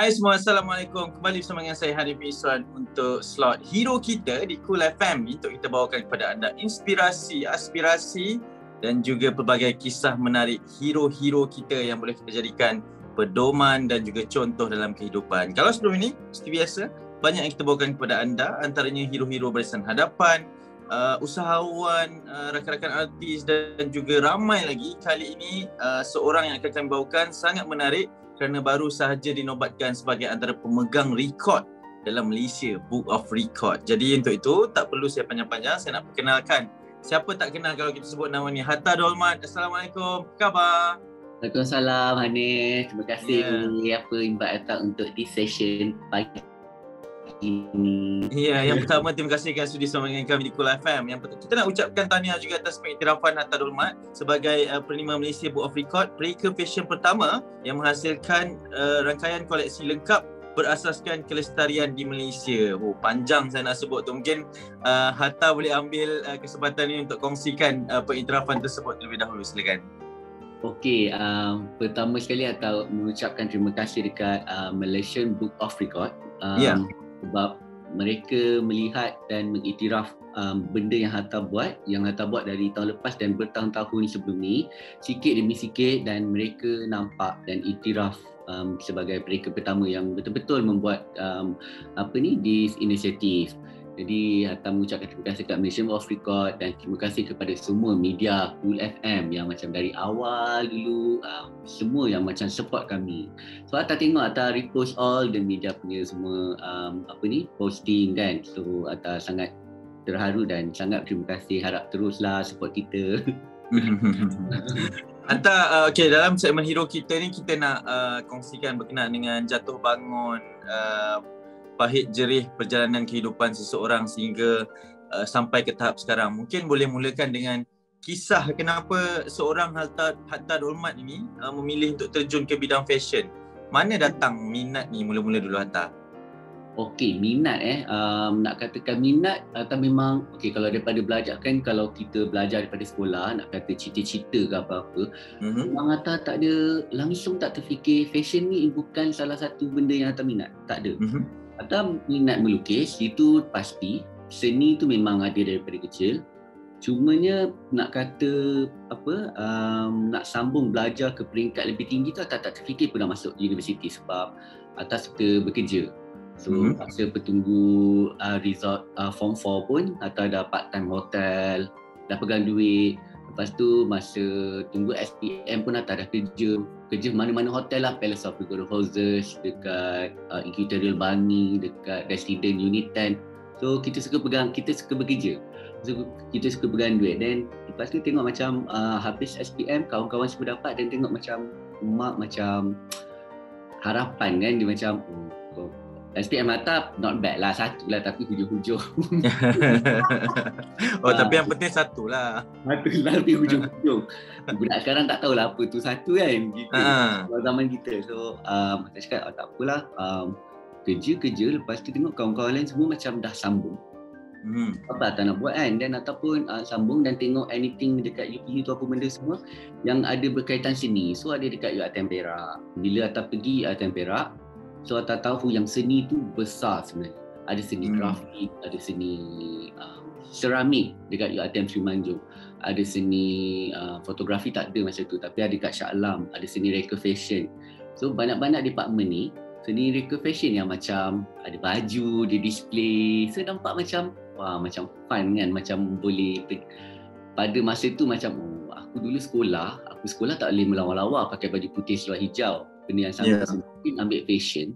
Hai semua, Assalamualaikum. Kembali bersama dengan saya Hanif Iswan untuk slot Hero kita di Cool FM untuk kita bawakan kepada anda inspirasi, aspirasi dan juga pelbagai kisah menarik hero-hero kita yang boleh kita jadikan pedoman dan juga contoh dalam kehidupan. Kalau sebelum ini, seperti biasa, banyak yang kita bawakan kepada anda, antaranya hero-hero barisan hadapan, usahawan, rakan-rakan artis dan juga ramai lagi. Kali ini seorang yang akan kami bawakan sangat menarik kerana baru sahaja dinobatkan sebagai antara pemegang rekod dalam Malaysia Book of Record. Jadi untuk itu tak perlu saya panjang-panjang, saya nak perkenalkan. Siapa tak kenal kalau kita sebut nama ni, Hatta Dolmat. Assalamualaikum, apa khabar? Waalaikumsalam Hanif. Terima kasih invite Hatta untuk this session pagi ini. Yang pertama terima kasih kerana sudi bersama dengan kami di Cool FM. Yang kita nak ucapkan tahniah juga atas pengiktirafan Hatta Dolmat sebagai penerima Malaysia Book of Record, peringkat fashion pertama yang menghasilkan rangkaian koleksi lengkap berasaskan kelestarian di Malaysia. Panjang saya nak sebut tu. Mungkin Hatta boleh ambil kesempatan ini untuk kongsikan pengiktirafan tersebut terlebih dahulu. Silakan. Okey, pertama sekali Hatta mengucapkan terima kasih dekat Malaysian Book of Record. Sebab mereka melihat dan mengiktiraf benda yang Hatta buat dari tahun lepas dan bertahun-tahun sebelum ni, sikit demi sikit, dan mereka nampak dan iktiraf sebagai peringkat pertama yang betul-betul membuat this initiative. Jadi Hatta mengucapkan terima kasih kepada Malaysian Book of Record dan terima kasih kepada semua media Cool FM yang macam dari awal dulu semua yang macam support kami. So Hatta tengok, Hatta repost all the media punya semua posting kan. So Hatta sangat terharu dan sangat terima kasih. Harap teruslah support kita. Hatta, dalam segmen hero kita ni kita nak kongsikan berkenaan dengan jatuh bangun, pahit jerih perjalanan kehidupan seseorang sehingga sampai ke tahap sekarang. Mungkin boleh mulakan dengan kisah kenapa seorang Hatta Dolmat ini memilih untuk terjun ke bidang fashion. Mana datang minat ni mula-mula dulu Hatta? Okey, minat nak katakan minat atau memang kalau daripada belajar kan, kalau kita belajar daripada sekolah nak kata cita-cita ke apa-apa, memang Hatta tak ada, langsung tak terfikir fashion ni bukan salah satu benda yang Hatta minat. Tak ada. Hatta minat melukis, itu pasti. Seni tu memang ada daripada kecil. Cumanya nak kata nak sambung belajar ke peringkat lebih tinggi tu Hatta tak terfikir pun nak masuk universiti sebab Hatta suka bekerja. So masa bertunggu result form 4 pun Hatta dah part time hotel, dah pegang duit. Lepas tu masa tunggu SPM pun Hatta dah kerja mana-mana hotel lah, Palace of the Houses, dekat Equatorial Bangi, dekat Resident Unit 10. So kita suka bekerja. So kita suka pegang duit. Dan lepas tu tengok macam habis SPM, kawan-kawan semua dapat, dan tengok macam mak macam harapan kan, dia macam SPM Hatta not bad lah, satu lah, tapi hujung-hujung. Tapi yang penting satu lah. Satu lah, tapi hujung-hujung. Budak sekarang tak tahulah apa tu satu kan, gitu. Zaman kita. So Hatta cakap tak apalah, kerja, lepas tu tengok kawan-kawan lain semua macam dah sambung. Apa Hatta nak buat kan, dan ataupun sambung dan tengok anything dekat UPU tu, apa benda semua yang ada berkaitan seni. So ada dekat UiTM Perak. Bila Hatta pergi UiTM Perak, so Hatta tahu yang seni tu besar sebenarnya. Ada seni grafik, ada seni seramik dekat UiTM Semenanjung. Ada seni fotografi tak ada masa tu, tapi ada kat Shah Alam, ada seni reka fashion. So banyak-banyak department ni, seni reka fashion yang macam ada baju, dia display. So nampak macam macam fun kan, macam boleh pada masa tu macam aku dulu sekolah tak boleh melawar-lawar pakai baju putih seluar hijau. Benda yang sama mungkin ambil fashion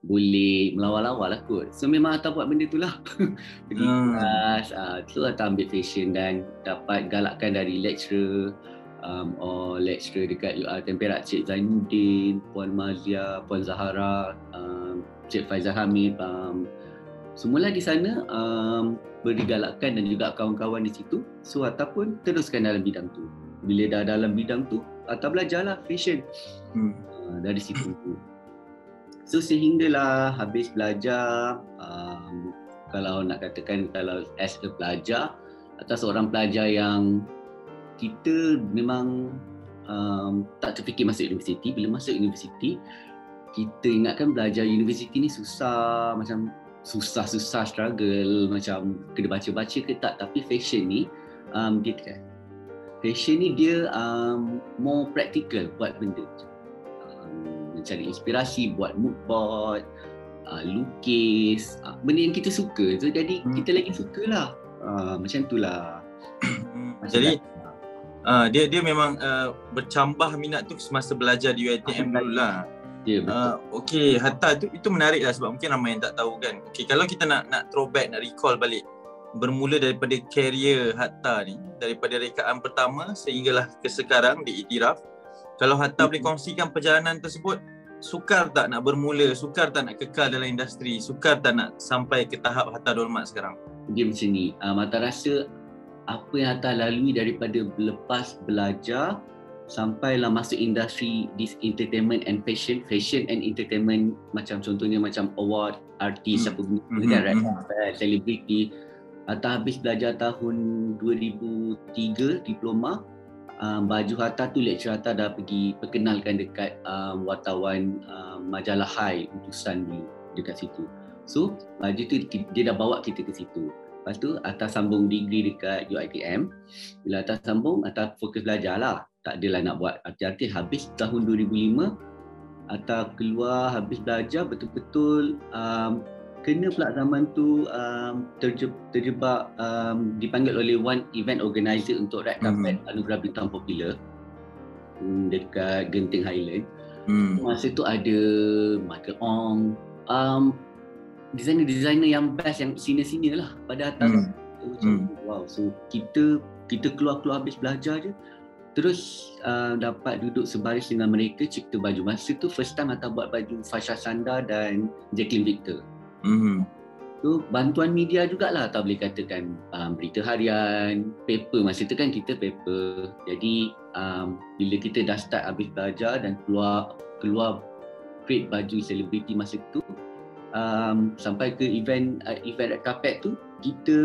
boleh melawar-lawar lah kot. So memang Hatta buat benda tu lah. Pergi kelas, so Hatta ambil fashion dan dapat galakkan dari lecturer lecturer dekat UiTM Perak, Cik Zainuddin, Puan Mazia, Puan Zahara, Cik Faizal Hamid, semualah di sana berdigalakkan, dan juga kawan-kawan di situ. So Hatta pun teruskan dalam bidang tu. Bila dah dalam bidang tu, Hatta belajarlah fashion dari situ. So sehinggalah habis belajar, kalau nak katakan kalau as a pelajar atau seorang pelajar yang kita memang tak terfikir masuk universiti. Bila masuk universiti, kita ingatkan belajar universiti ni susah, macam susah struggle, macam kena baca-baca ke tak. Tapi fashion ni dia more practical buat benda. Mencari inspirasi, buat mood board, lukis, benda yang kita suka tu, jadi kita lagi sukalah. Macam itulah. Jadi dia memang bercambah minat tu semasa belajar di UiTM dululah. Ya, betul. Okey, Hatta itu menarik lah sebab mungkin ramai yang tak tahu kan. Okey, kalau kita nak throwback, nak recall balik, bermula daripada career Hatta ni, daripada rekaan pertama sehinggalah ke sekarang di Iktiraf. Kalau Hatta boleh kongsikan perjalanan tersebut, sukar tak nak bermula, sukar tak nak kekal dalam industri, sukar tak nak sampai ke tahap Hatta Dolmat sekarang? Dia macam ni, Hatta rasa apa yang Hatta lalui daripada lepas belajar sampailah masuk industri this entertainment and fashion and entertainment, macam contohnya macam award, artis, apa benda kan, selebriti. Hatta habis belajar tahun 2003 diploma. Baju Hatta tu lecturer Hatta dah pergi perkenalkan dekat wartawan majalah Hai utusan dulu dekat situ. So baju tu dia dah bawa kita ke situ. Lepas tu Hatta sambung degree dekat UiTM. Bila Hatta sambung, Hatta fokus belajar lah. Tak adalah nak buat artis-artis. Habis tahun 2005 Hatta keluar, habis belajar betul-betul. Kena pula zaman tu terjebak dipanggil oleh one event organizer untuk red carpet Anugerah Bintang Popular dekat Genting Highland. Masa tu ada Michael Ong, designer yang best, yang senior lah pada atas. Wow, so kita keluar habis belajar je, terus dapat duduk sebaris dengan mereka cipta baju. Masa tu first time Hatta buat baju Fasha Sanda dan Jacqueline Victor. So bantuan media jugalah, tak boleh katakan berita harian, paper. Masa tu kan kita paper. Jadi bila kita dah start habis belajar dan keluar create baju selebriti masa tu, sampai ke event red carpet tu, kita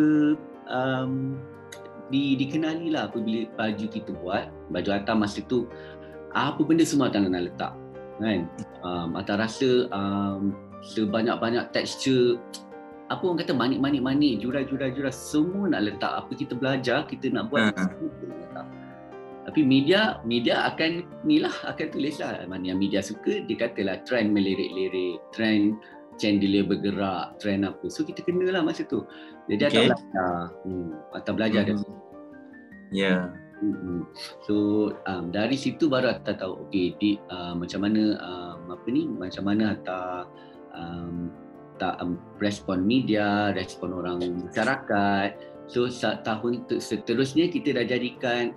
dikenali lah apabila baju kita buat. Baju Hatta masa tu apa benda semua Hatta nak letak kan. Hatta rasa sebanyak-banyak tekstur, apa orang kata, manik, jurai, semua nak letak. Apa kita belajar, kita nak buat, letak. Tapi media akan tulis lah. Mana yang media suka, dia katalah trend melirik-lirik, trend chandelier bergerak, trend apa. So kita kenalah masa tu. Jadi Hatta belajar dari situ. Ya. So dari situ baru Hatta tahu macam mana macam mana Hatta respon media, respon orang masyarakat. So tahun seterusnya kita dah jadikan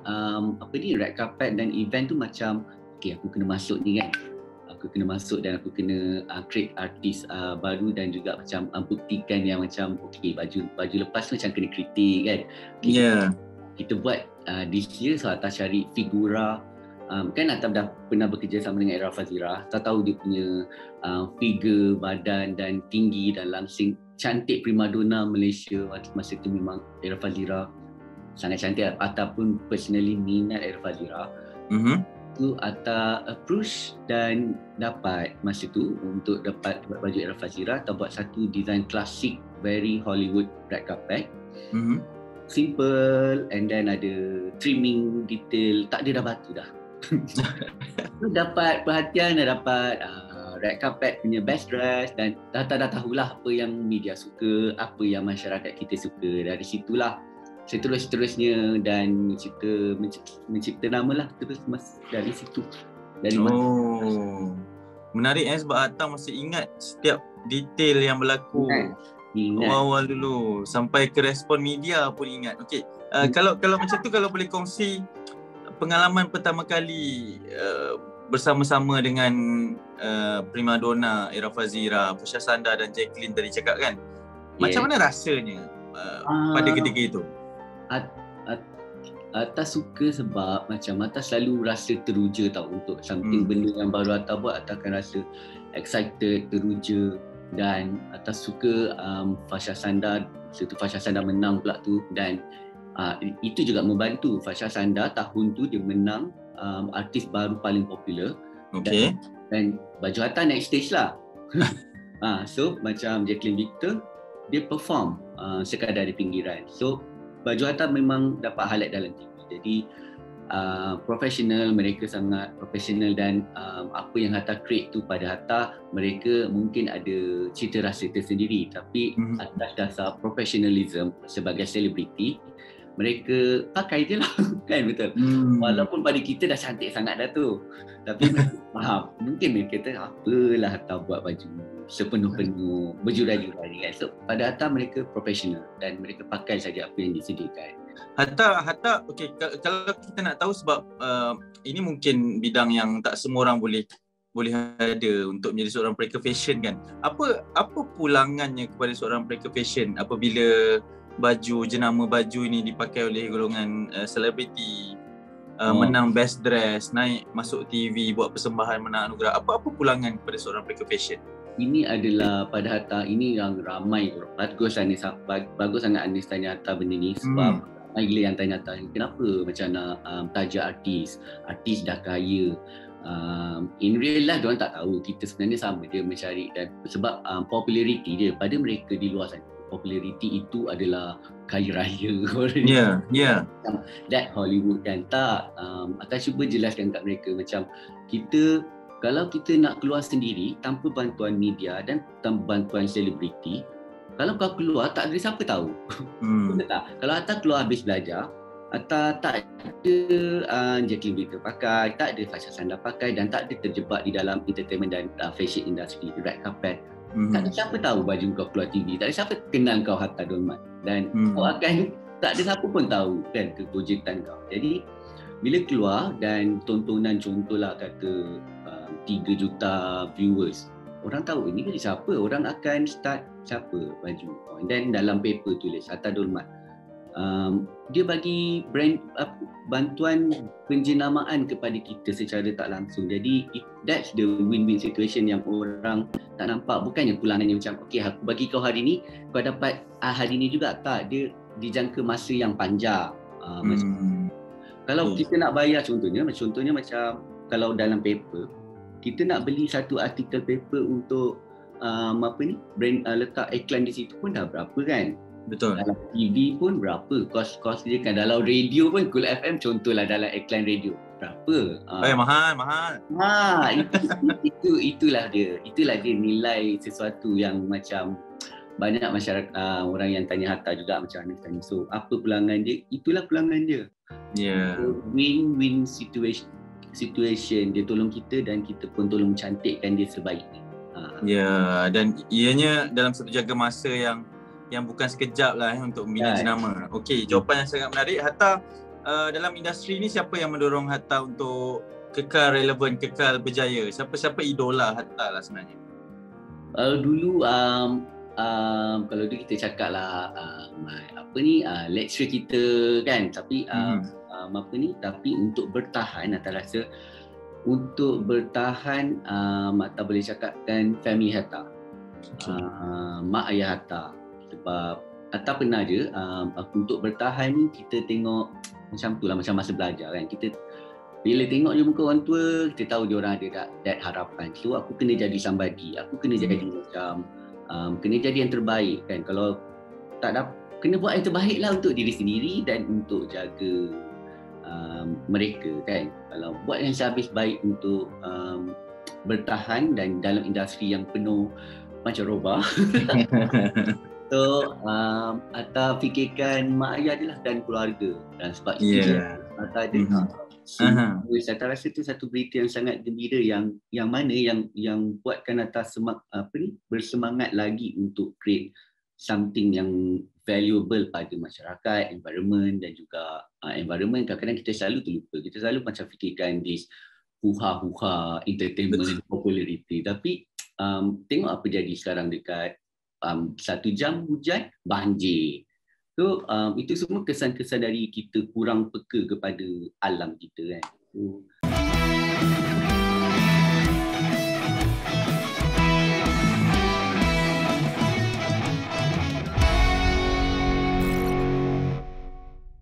red carpet dan event tu macam aku kena masuk ni kan. Aku kena masuk dan aku kena create artis baru dan juga macam buktikan yang macam baju lepas tu macam kena kritik kan. Kita buat this year, so Hatta cari figura. Kan Hatta dah pernah bekerja sama dengan Era Fazira. Hatta tahu dia punya figure, badan dan tinggi dan langsing. Cantik primadona Malaysia masa tu memang Era Fazira. Sangat cantik. Hatta pun personally minat Era Fazira. Tu Hatta approach dan dapat masa tu untuk dapat buat baju Era Fazira. Hatta buat satu design klasik, very Hollywood red carpet. Simple, and then ada trimming detail, tak ada dah batu dah. Dapat perhatian, dapat red carpet punya best dress, dan dah tahulah apa yang media suka, apa yang masyarakat kita suka. Dari situlah seterusnya dan mencipta nama lah terus dari situ. Menarik sebab Hatta masih ingat setiap detail yang berlaku. Awal dulu sampai ke respon media pun ingat. Okey, kalau macam tu, kalau boleh kongsi pengalaman pertama kali bersama-sama dengan primadona Era Fazira, Fasha Sanda dan Jacqueline tadi cakap kan. Macam mana rasanya pada ketika itu? Hatta suka sebab macam Hatta selalu rasa teruja tau untuk something benda yang baru Hatta buat. Hatta akan rasa excited, teruja. Dan Hatta suka Fasha Sanda, sebab Fasha Sanda menang pula tu, dan itu juga membantu. Fasha Sanda tahun tu dia menang artis baru paling popular. Dan baju Hatta naik stage lah. So macam Jacqueline Victor, dia perform sekadar di pinggiran. So baju Hatta memang dapat highlight dalam TV. Jadi profesional, mereka sangat profesional, dan apa yang Hatta create tu pada Hatta, mereka mungkin ada cita rasa tersendiri, tapi atas dasar professionalism sebagai selebriti, mereka pakai je lah. Kan, betul. Walaupun pada kita dah cantik sangat dah tu, tapi faham, mungkin mereka kata apalah Hatta buat baju sepenuh-penuh berjurai-jurai ni kan. So pada Hatta mereka profesional dan mereka pakai saja apa yang disediakan. Hatta okey, kalau kita nak tahu, sebab ini mungkin bidang yang tak semua orang boleh ada untuk menjadi seorang pereker fashion kan. Apa pulangannya kepada seorang pereker fashion apabila baju, jenama baju ini dipakai oleh golongan selebriti, menang best dress, naik masuk TV, buat persembahan, menang anugerah. Apa pulangan kepada seorang pereker fashion? Ini adalah pada Hatta, ini yang ramai bagus sangat Anis tanya Hatta benda ni, sebab ramai gila yang tanya Hatta kenapa macam nak taja artis dah kaya. In real life diorang tak tahu kita sebenarnya sama dia mencari, dan sebab populariti dia pada mereka di luar sana, populariti itu adalah kaya raya. That Hollywood kan. Tak, akan cuba jelaskan kat mereka macam kita, kalau kita nak keluar sendiri tanpa bantuan media dan tanpa bantuan selebriti, kalau kau keluar tak ada siapa tahu. Betul tak? Kalau Hatta keluar habis belajar, Hatta tak ada Jacqueline Victor pakai, tak ada Fasha Sanda pakai, dan tak ada terjebak di dalam entertainment dan fashion industry, red carpet. Tak ada siapa tahu baju kau keluar TV, tak ada siapa kenal kau Hatta Dolmat, dan kau akan tak ada siapa pun tahu kan keprojektan kau. Jadi bila keluar dan tontonan, contohlah kata 3 juta viewers, orang tahu ini dari siapa, orang akan start siapa baju. Dan dalam paper tulis Hatta Dolmat, dia bagi brand bantuan penjenamaan kepada kita secara tak langsung. Jadi that's the win-win situation yang orang tak nampak. Bukannya pulangannya macam okey aku bagi kau hari ni, kau dapat hari ni juga. Tak, dia dijangka masa yang panjang. Kalau kita nak bayar, contohnya macam kalau dalam paper kita nak beli satu artikel paper untuk brand letak iklan di situ pun dah berapa kan. Betul. Dalam TV pun berapa kos dia kan. Dalam radio pun Cool FM contohlah, dalam iklan radio berapa? Mahal. Itulah dia nilai sesuatu yang macam banyak masyarakat orang yang tanya Hatta juga macam ni tanya. So apa pulangan dia? Itulah pulangan dia. So, win-win situation, dia tolong kita dan kita pun tolong cantikkan dia sebaiknya. Dan ianya dalam satu jangka masa yang bukan sekejap lah untuk membina jenama. Okey, jawapan yang sangat menarik. Hatta, dalam industri ni siapa yang mendorong Hatta untuk kekal relevan, kekal berjaya? Siapa idola Hatta lah sebenarnya? Dulu kalau dulu kita cakap lah lecturer kita kan, tapi tapi untuk bertahan, Hatta rasa untuk bertahan Hatta boleh cakapkan family Hatta, mak ayah Hatta. Sebab Hatta pernah je untuk bertahan ni kita tengok macam tu lah, macam masa belajar kan, kita bila tengok je muka orang tua, kita tahu dia orang ada that harapan. So aku kena jadi somebody, aku kena jadi macam kena jadi yang terbaik kan. Kalau tak dapat, kena buat yang terbaik lah untuk diri sendiri dan untuk jaga mereka kan. Kalau buat yang sehabis baik untuk bertahan dan dalam industri yang penuh macam roba. So Hatta fikirkan mak ayah dia lah dan keluarga, dan sebab itu Hatta ada Hatta rasa tu satu berita yang sangat gembira yang mana yang buatkan Hatta bersemangat lagi untuk create something yang valuable pada masyarakat, environment, dan juga environment. Kadang-kadang kita selalu terlupa, kita selalu macam fikirkan this huha entertainment popularity, tapi tengok apa jadi sekarang dekat 1 jam hujan, banjir. So itu semua kesan-kesan dari kita kurang peka kepada alam kita kan.